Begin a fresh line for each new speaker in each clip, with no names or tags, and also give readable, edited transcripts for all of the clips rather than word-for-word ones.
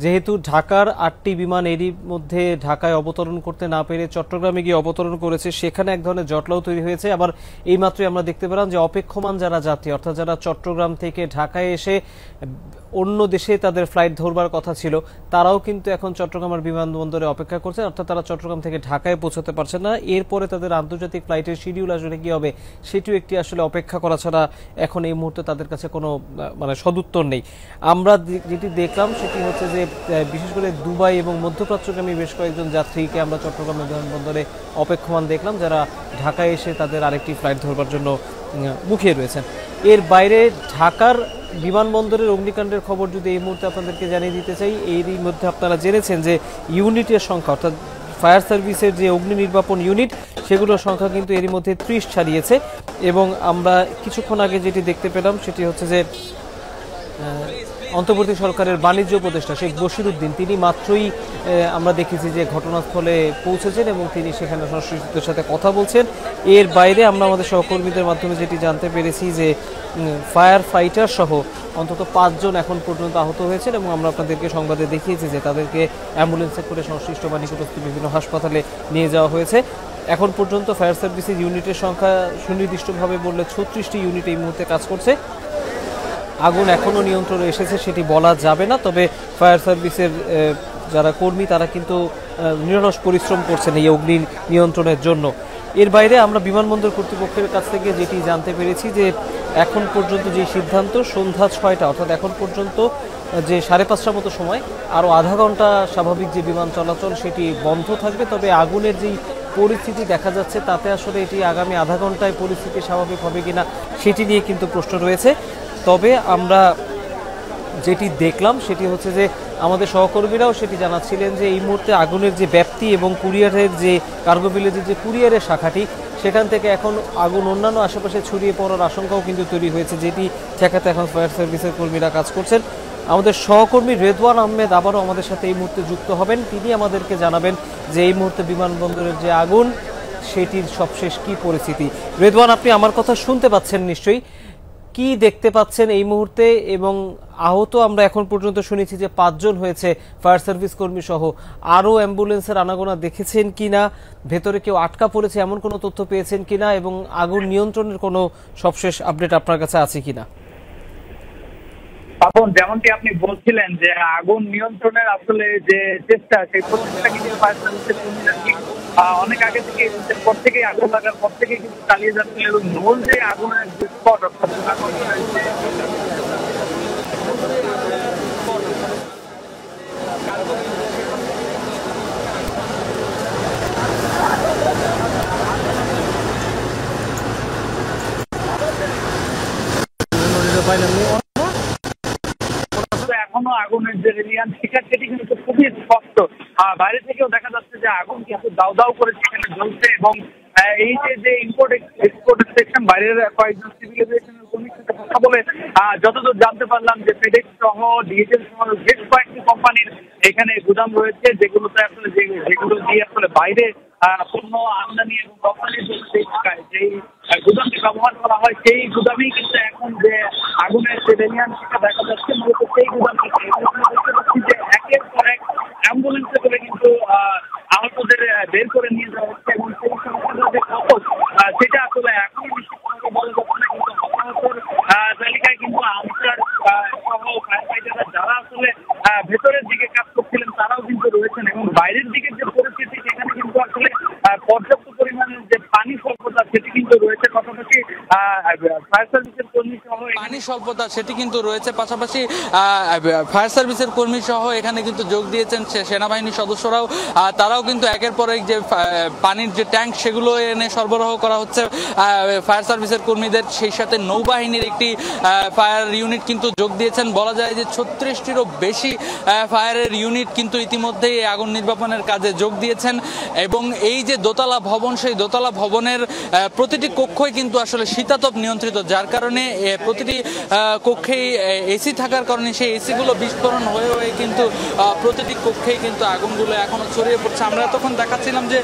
যেহেতু ঢাকার ৮টি বিমান এরই মধ্যে ঢাকায় অবতরণ করতে না পেরে চট্টগ্রামে গিয়ে অবতরণ করেছে, সেখানে এক ধরনের জটলাও তৈরি হয়েছে। আবার এইমাত্রই আমরা দেখতে পেলাম যে অপেক্ষমান যারা যাত্রী, অর্থাৎ যারা চট্টগ্রাম থেকে ঢাকায় এসে অন্য দেশে তাদের ফ্লাইট ধরবার কথা ছিল, তারাও কিন্তু এখন চট্টগ্রামের বিমানবন্দরে অপেক্ষা করছে, অর্থাৎ তারা চট্টগ্রাম থেকে ঢাকায় পৌঁছাতে পারছে না। এরপরে তাদের আন্তর্জাতিক ফ্লাইটের শিডিউল আসলে কি হবে সেটিও একটি আসলে অপেক্ষা করা ছাড়া এখন এই মুহূর্তে তাদের কাছে কোনো সদুত্তর নেই। আমরা যেটি দেখলাম সেটি হচ্ছে যে বিশেষ করে দুবাই এবং মধ্যপ্রাচ্যগামী বেশ কয়েকজন যাত্রীকে আমরা চট্টগ্রাম বিমানবন্দরে অপেক্ষমান দেখলাম, যারা ঢাকায় এসে তাদের আরেকটি ফ্লাইট ধরবার জন্য মুখিয়ে রয়েছেন। এর বাইরে ঢাকার বিমানবন্দরের অগ্নিকাণ্ডের খবর যদি এই মুহূর্তে আপনাদেরকে জানিয়ে দিতে চাই, এরই মধ্যে আপনারা জেনেছেন যে ইউনিটের সংখ্যা, অর্থাৎ ফায়ার সার্ভিসের যে অগ্নি নির্বাপন ইউনিট, সেগুলোর সংখ্যা কিন্তু এরই মধ্যে ৩০ ছাড়িয়েছে। এবং আমরা কিছুক্ষণ আগে যেটি দেখতে পেলাম সেটি হচ্ছে যে অন্তর্বর্তী সরকারের বাণিজ্য উপদেষ্টা শেখ বশিরউদ্দিন, তিনি মাত্রই আমরা দেখেছি যে ঘটনাস্থলে পৌঁছেছেন এবং তিনি সেখানে সংশ্লিষ্টদের সাথে কথা বলছেন। এর বাইরে আমরা আমাদের সহকর্মীদের মাধ্যমে যেটি জানতে পেরেছি যে ফায়ার ফাইটার সহ অন্তত ৫ জন এখন পর্যন্ত আহত হয়েছেন এবং আমরা আপনাদেরকে সংবাদে দেখিয়েছি যে তাদেরকে অ্যাম্বুলেন্সে করে সংশ্লিষ্ট বা নিকটস্থ বিভিন্ন হাসপাতালে নিয়ে যাওয়া হয়েছে। এখন পর্যন্ত ফায়ার সার্ভিসের ইউনিটের সংখ্যা সুনির্দিষ্টভাবে বললে ৩৬টি ইউনিট এই মুহূর্তে কাজ করছে। আগুন এখনও নিয়ন্ত্রণে এসেছে সেটি বলা যাবে না, তবে ফায়ার সার্ভিসের যারা কর্মী তারা কিন্তু নিরলস পরিশ্রম করছেন এই অগ্নি নিয়ন্ত্রণের জন্য। এর বাইরে আমরা বিমানবন্দর কর্তৃপক্ষের কাছ থেকে যেটি জানতে পেরেছি যে এখন পর্যন্ত যে সিদ্ধান্ত, সন্ধ্যা ৬টা অর্থাৎ এখন পর্যন্ত যে ৫:৩০টার মতো সময়, আরও আধা ঘন্টা স্বাভাবিক যে বিমান চলাচল সেটি বন্ধ থাকবে। তবে আগুনের যেই পরিস্থিতি দেখা যাচ্ছে তাতে আসলে এটি আগামী আধা ঘন্টায় পরিস্থিতি স্বাভাবিক হবে কিনা সেটি নিয়ে কিন্তু প্রশ্ন রয়েছে। তবে আমরা যেটি দেখলাম সেটি হচ্ছে যে আমাদের সহকর্মীরাও সেটি জানাচ্ছিলেন যে এই মুহূর্তে আগুনের যে ব্যাপ্তি এবং কুরিয়ারের যে কার্গো ভিলেজের যে কুরিয়ারের শাখাটি, সেখান থেকে এখন আগুন অন্যান্য আশেপাশে ছড়িয়ে পড়ার আশঙ্কাও কিন্তু তৈরি হয়েছে, যেটি ঠেকাতে এখন ফায়ার সার্ভিসের কর্মীরা কাজ করছেন। আমাদের সহকর্মী রেদওয়ান আহমেদ আবারও আমাদের সাথে এই মুহূর্তে যুক্ত হবেন, তিনি আমাদেরকে জানাবেন যে এই মুহূর্তে বিমানবন্দরের যে আগুন সেটির সবশেষ কি পরিস্থিতি। রেদওয়ান, আপনি আমার কথা শুনতে পাচ্ছেন নিশ্চয়ই, কি দেখতে পাচ্ছেন এই মুহূর্তে? এবং আহত আমরা এখন পর্যন্ত শুনেছি যে ৫ জন হয়েছে ফায়ার সার্ভিস কর্মী সহ, আরও অ্যাম্বুলেন্সের আনাগোনা দেখেছেন কিনা, ভেতরে কেউ আটকা পড়েছে এমন কোনো তথ্য পেয়েছেন কিনা, এবং আগুন নিয়ন্ত্রণের কোনো সবশেষ আপডেট আপনার কাছে আছে কিনা?
যেমনটি আপনি বলছিলেন যে আগুন নিয়ন্ত্রণের আসলে যে চেষ্টা, সেই প্রচেষ্টা কিন্তু ফায়ার সার্ভিসের কর্মীরা ঠিক অনেক আগে থেকে পর থেকে আগুন লাগার পর থেকে কিন্তু চালিয়ে যাচ্ছিল এবং মূল যে আগুনের যে স্পট, অর্থাৎ এখনো আগুনের যে রেলিয়ান শিকার সেটি কিন্তু খুবই স্পষ্ট। বাইরে থেকেও দেখা যাচ্ছে যে আগুন কিন্তু দাউ দাউ করে সেখানে জ্বলছে এবং এই যে ইম্পোর্ট এক্সপোর্ট সেকশন, বাইরের কয়েকজন সিভিল এভিয়েশনের কর্মীর সাথে কথা বলে যতদূর জানতে পারলাম যে ফেডেক্স সহ ডিএচএল সহ বেশ কয়েকটি কোম্পানির এখানে গুদাম রয়েছে, যেগুলোতে আসলে যেগুলো দিয়ে আসলে বাইরে পণ্য আমদানি এবং রপ্তানির জন্য যেই গুদামটি ব্যবহার করা হয়, সেই গুদামেই কিন্তু এখন যে আগুনের যে রেলিয়ান সেটা দেখা যাচ্ছে। মূলত সেই গুদামটি দেখতে পাচ্ছি যে একের পর এক অ্যাম্বুলেন্সে করে কিন্তু আহতদের বের করে নিয়ে যাওয়া হচ্ছে এবং সেই সংখ্যাটা যে কত সেটা আসলে এখনো নিশ্চিতভাবে বলা যাচ্ছে না। কিন্তু হতাহতর তালিকায় কিন্তু আনসার সহ ফায়ার ফাইটাররা যারা আসলে ভেতরের দিকে কাজ করছিলেন তারাও কিন্তু রয়েছেন এবং বাইরের দিকে যে পরিস্থিতি সেখানে কিন্তু আসলে পর্যাপ্ত পরিমাণে যে পানি স্বল্পতা সেটি কিন্তু রয়েছে, পাশাপাশি ফায়ার সার্ভিসের কর্মী সহ
পানি স্বল্পতা সেটি কিন্তু রয়েছে, পাশাপাশি ফায়ার সার্ভিসের কর্মী সহ এখানে কিন্তু যোগ দিয়েছেন সেনাবাহিনীর সদস্যরাও, তারাও কিন্তু একের পর এক যে পানির যে ট্যাঙ্ক সেগুলো এনে সরবরাহ করা হচ্ছে ফায়ার সার্ভিসের কর্মীদের। সেই সাথে নৌবাহিনীর একটি ফায়ার ইউনিট কিন্তু যোগ দিয়েছেন। বলা যায় যে ৩৬টিরও বেশি ফায়ারের ইউনিট কিন্তু ইতিমধ্যেই আগুন নির্বাপনের কাজে যোগ দিয়েছেন এবং এই যে দোতলা ভবন, সেই দোতলা ভবনের প্রতিটি কক্ষই কিন্তু আসলে শীতাতপ নিয়ন্ত্রিত, যার কারণে প্রতিটি কক্ষেই এসি থাকার কারণে সেই এসিগুলো বিস্ফোরণ হয়ে হয়ে কিন্তু প্রতিটি কক্ষেই কিন্তু আগুনগুলো এখনো ছড়িয়ে পড়ছে। আমরা তখন দেখাচ্ছিলাম যে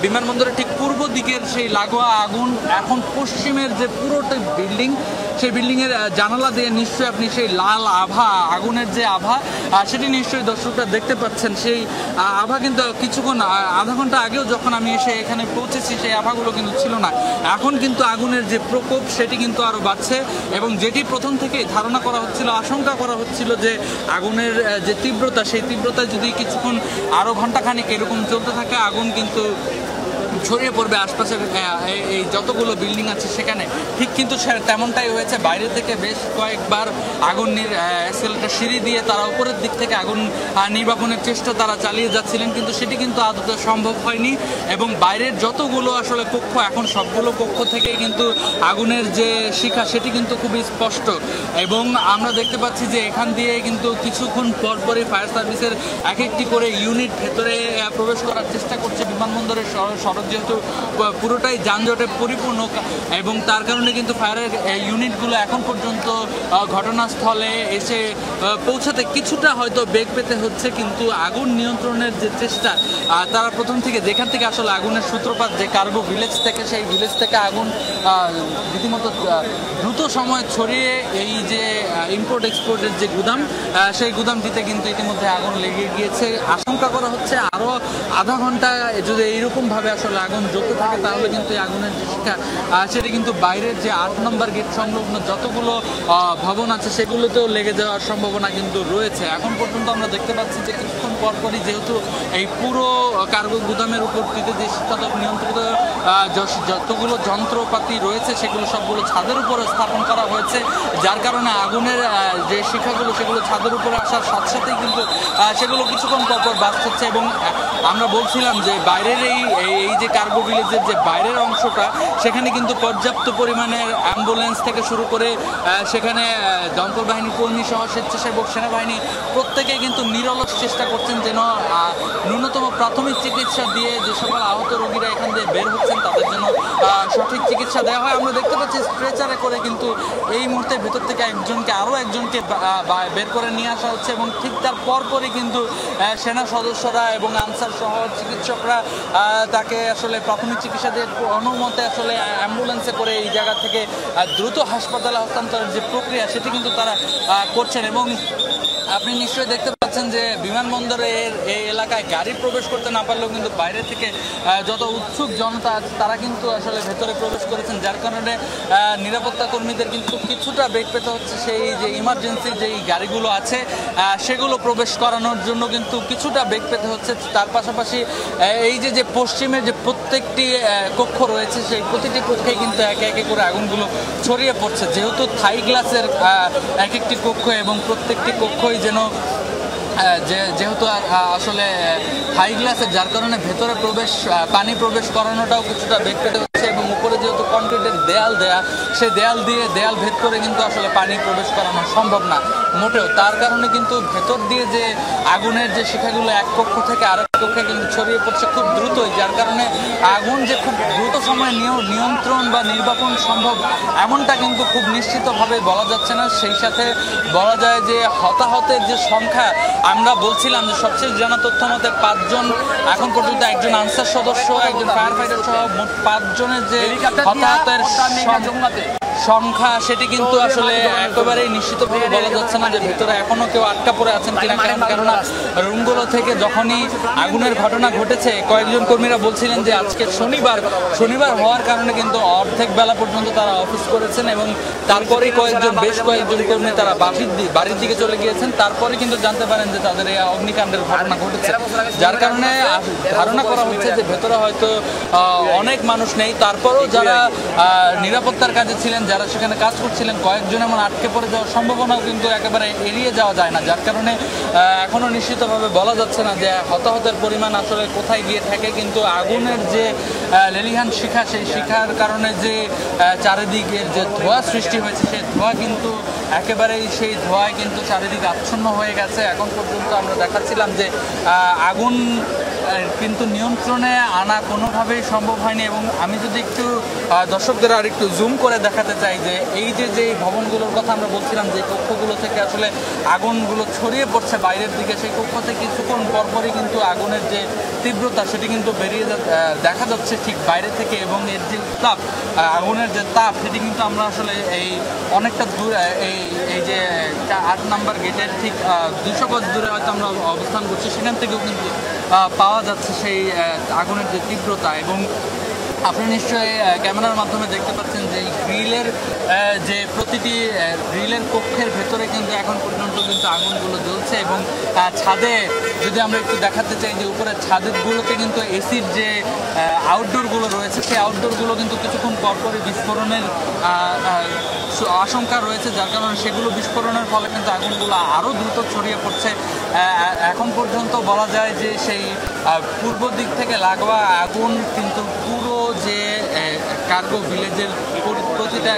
বিমানবন্দরের ঠিক পূর্ব দিকের সেই লাগোয়া আগুন এখন পশ্চিমের যে পুরোটা বিল্ডিং সেই বিল্ডিং এর জানালা দিয়ে নিশ্চয়ই আপনি সেই লাল আভা, আগুনের যে আভা সেটি নিশ্চয়ই দর্শকরা দেখতে পাচ্ছেন। সেই আভা কিন্তু কিছুক্ষণ আধা ঘন্টা আগেও যখন আমি এসে এখানে পৌঁছেছি সেই আভাগুলো কিন্তু ছিল না। এখন কিন্তু আগুনের যে প্রকোপ সেটি কিন্তু আরো বাড়ছে এবং যেটি প্রথম থেকেই ধারণা করা হচ্ছিল, আশঙ্কা করা হচ্ছিল যে আগুনের যে তীব্রতা, সেই তীব্রতা যদি কিছুক্ষণ আরো ঘন্টাখানিক এরকম চলতে থাকে আগুন কিন্তু ছড়িয়ে পড়বে আশপাশের এই যতগুলো বিল্ডিং আছে সেখানে। ঠিক কিন্তু তেমনটাই হয়েছে। বাইরে থেকে বেশ কয়েকবার আগুন এসকেলেটর সিঁড়ি দিয়ে তারা উপরের দিক থেকে আগুন নির্বাপনের চেষ্টা তারা চালিয়ে যাচ্ছিলেন, কিন্তু সেটি কিন্তু আদতে সম্ভব হয়নি। এবং বাইরের যতগুলো আসলে কক্ষ, এখন সবগুলো কক্ষ থেকেই কিন্তু আগুনের যে শিখা সেটি কিন্তু খুবই স্পষ্ট। এবং আমরা দেখতে পাচ্ছি যে এখান দিয়ে কিন্তু কিছুক্ষণ পরপরই ফায়ার সার্ভিসের এক একটি করে ইউনিট ভেতরে প্রবেশ করার চেষ্টা করছে। বিমানবন্দরের সড়ক যেহেতু পুরোটাই যানজটে পরিপূর্ণ এবং তার কারণে কিন্তু ফায়ারের ইউনিটগুলো এখন পর্যন্ত ঘটনাস্থলে এসে পৌঁছাতে কিছুটা হয়তো বেগ পেতে হচ্ছে, কিন্তু আগুন নিয়ন্ত্রণের যে চেষ্টা তারা প্রথম থেকে যেখান থেকে আসলে আগুনের সূত্রপাত, যে কার্গো ভিলেজ থেকে, সেই ভিলেজ থেকে আগুন রীতিমতো দ্রুত সময় ছড়িয়ে এই যে ইম্পোর্ট এক্সপোর্টের যে গুদাম, সেই গুদামটিতে কিন্তু ইতিমধ্যে আগুন লেগে গিয়েছে। আশঙ্কা করা হচ্ছে আরও আধা ঘন্টা যদি এইরকমভাবে আসলে আগুন জ্বলতে থাকে তাহলে কিন্তু এই আগুনের যে শিখা সেটা কিন্তু বাইরের যে 8 নম্বর গেট সংলগ্ন যতগুলো ভবন আছে সেগুলোতেও লেগে যাওয়ার সম্ভাবনা কিন্তু রয়েছে। এখন পর্যন্ত আমরা দেখতে পাচ্ছি যে কিছুক্ষণ পরপরই যেহেতু এই পুরো কার্গো গুদামের উপর দিতে যে শীতাতপ নিয়ন্ত্রিত যতগুলো যন্ত্রপাতি রয়েছে সেগুলো সবগুলো ছাদের উপরে স্থাপন করা হয়েছে, যার কারণে আগুনের যে শিখাগুলো সেগুলো ছাদের উপরে আসার সাথে সাথেই কিন্তু সেগুলো কিছুক্ষণ পরপর বাস্ট হচ্ছে। এবং আমরা বলছিলাম যে বাইরের এই যে কার্গো ভিলেজের যে বাইরের অংশটা সেখানে কিন্তু পর্যাপ্ত পরিমাণের অ্যাম্বুলেন্স থেকে শুরু করে সেখানে দমকল বাহিনী কর্মী সহ স্বেচ্ছাসেবক সেনাবাহিনী প্রত্যেকেই কিন্তু নিরলস চেষ্টা করছেন যেন ন্যূনতম প্রাথমিক চিকিৎসা দিয়ে যে সকল আহত রোগীরা এখান দিয়ে বের হচ্ছেন তাদের জন্য সঠিক চিকিৎসা দেওয়া হয়। আমরা দেখতে পাচ্ছি স্ট্রেচারে করে কিন্তু এই মুহূর্তে ভেতর থেকে আরও একজনকে বের করে নিয়ে আসা হচ্ছে এবং ঠিক তার পরপরই কিন্তু সেনা সদস্যরা এবং আনসার সহ চিকিৎসকরা তাকে আসলে প্রাথমিক চিকিৎসা দিয়ে অনুমতে আসলে অ্যাম্বুলেন্সে করে এই জায়গা থেকে দ্রুত হাসপাতালে হস্তান্তরের যে প্রক্রিয়া সেটি কিন্তু তারা করছেন। এবং আপনি নিশ্চয়ই দেখতে পাচ্ছেন যে বিমানবন্দরের এই এলাকায় গাড়ি প্রবেশ করতে না পারলেও কিন্তু বাইরে থেকে যত উৎসুক জনতা আছে তারা কিন্তু আসলে ভেতরে প্রবেশ করেছেন, যার কারণে নিরাপত্তা কর্মীদের কিন্তু কিছুটা বেগ পেতে হচ্ছে সেই যে ইমার্জেন্সি যেই গাড়িগুলো আছে সেগুলো প্রবেশ করানোর জন্য কিন্তু কিছুটা বেগ পেতে হচ্ছে। তার পাশাপাশি এই যে পশ্চিমের যে প্রত্যেকটি কক্ষ রয়েছে সেই প্রতিটি কক্ষে কিন্তু একে একে করে আগুনগুলো ছড়িয়ে পড়ছে, যেহেতু থাই গ্লাসের এক একটি কক্ষ এবং প্রত্যেকটি কক্ষই যেহেতু আসলে হাই গ্লাসের, যার কারণে ভেতরে পানি প্রবেশ করানোটাও কিছুটা বেগ পেতে হচ্ছে। এবং উপরে যেহেতু কংক্রিটের দেয়াল দেয়া, সেই দেয়াল ভেদ করে কিন্তু আসলে পানি প্রবেশ করানো সম্ভব না মোটেও। তার কারণে কিন্তু ভেতর দিয়ে যে আগুনের যে শিখাগুলো এক কক্ষ থেকে আরেক কক্ষে কিন্তু ছড়িয়ে পড়ছে খুব দ্রুতই, যার কারণে আগুন যে খুব দ্রুত সময়ে নিয়ন্ত্রণ বা নির্বাপন সম্ভব এমনটা কিন্তু খুব নিশ্চিতভাবে বলা যাচ্ছে না। সেই সাথে বলা যায় যে হতাহতের যে সংখ্যা, আমরা বলছিলাম যে সবচেয়ে জানা তথ্য মতে 5 জন, এখন পর্যন্ত একজন আনসার সদস্য, একজন ফায়ার ফাইটার সহ মোট 5 জনের যে হতাহতের সংখ্যা সেটি কিন্তু আসলে একেবারেই নিশ্চিতভাবে বলা যাচ্ছে না যে ভেতরে এখনো কেউ আটকা পড়ে আছেন কিনা। কেননা রুমগুলো থেকে যখনই আগুনের ঘটনা ঘটেছে কয়েকজন কর্মীরা বলছিলেন যে আজকে শনিবার হওয়ার কারণে কিন্তু অর্ধেক বেলা পর্যন্ত তারা অফিস করেছেন এবং তারপরেই বেশ কয়েকজন কর্মী তারা বাড়ির দিকে চলে গিয়েছেন। তারপরে কিন্তু জানতে পারেন যে তাদের এই অগ্নিকাণ্ডের ঘটনা ঘটেছে, যার কারণে ধারণা করা হচ্ছে যে ভেতরে হয়তো অনেক মানুষ নেই। তারপরেও যারা নিরাপত্তার কাজে ছিলেন, যারা সেখানে কাজ করছিলেন, কয়েকজন এমন আটকে পড়ে যাওয়ার সম্ভাবনাও কিন্তু একেবারে এড়িয়ে যাওয়া যায় না, যার কারণে এখনো নিশ্চিতভাবে বলা যাচ্ছে না যে হতাহতের পরিমাণ আসলে কোথায় গিয়ে থাকে। কিন্তু আগুনের যে লেলিহান শিখা, সেই শিখার কারণে যে চারিদিকের যে ধোঁয়া সৃষ্টি হয়েছে সেই ধোঁয়া কিন্তু একেবারেই সেই ধোঁয়ায় কিন্তু চারিদিকে আচ্ছন্ন হয়ে গেছে। এখন পর্যন্ত আমরা দেখাচ্ছিলাম যে আগুন কিন্তু নিয়ন্ত্রণে আনা কোনোভাবেই সম্ভব হয়নি। এবং আমি যদি একটু দর্শকদের আর একটু জুম করে দেখাতে চাই যে এই যে ভবনগুলোর কথা আমরা বলছিলাম, যে কক্ষগুলো থেকে আসলে আগুনগুলো ছড়িয়ে পড়ছে বাইরের দিকে, সেই কক্ষ থেকে কিছুক্ষণ পরপরই কিন্তু আগুনের যে তীব্রতা সেটি কিন্তু বেরিয়ে দেখা যাচ্ছে ঠিক বাইরে থেকে। এবং এর যে তাপ, আগুনের যে তাপ, সেটি কিন্তু আমরা আসলে এই অনেকটা দূর, এই যে 8 নম্বর গেটের ঠিক 200 গজ দূরে হয়তো আমরা অবস্থান করছি, সেখান থেকেও কিন্তু পাওয়া যাচ্ছে সেই আগুনের যে তীব্রতা। এবং আপনি নিশ্চয়ই ক্যামেরার মাধ্যমে দেখতে পাচ্ছেন যে এই গ্রিলের যে প্রতিটি গ্রিলের কক্ষের ভেতরে কিন্তু এখন পর্যন্ত কিন্তু আগুনগুলো জ্বলছে। এবং ছাদে যদি আমরা একটু দেখাতে চাই যে উপরে ছাদেরগুলোতে কিন্তু এসির যে আউটডোরগুলো রয়েছে, সেই আউটডোরগুলো কিন্তু কিছুক্ষণ পরপরই বিস্ফোরণের আশঙ্কা রয়েছে, যার কারণে সেগুলো বিস্ফোরণের ফলে কিন্তু আগুনগুলো আরও দ্রুত ছড়িয়ে পড়ছে। এখন পর্যন্ত বলা যায় যে সেই পূর্ব দিক থেকে লাগোয়া আগুন কিন্তু পুরো যে কার্গো ভিলেজের প্রতিটা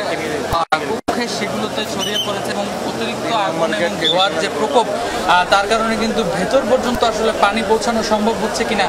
কক্ষে সেগুলোতে ছড়িয়ে পড়েছে। এবং অতিরিক্ত আগুন এবং ধোঁয়ার যে প্রকোপ, তার কারণে কিন্তু ভেতর পর্যন্ত আসলে পানি পৌঁছানো সম্ভব হচ্ছে কিনা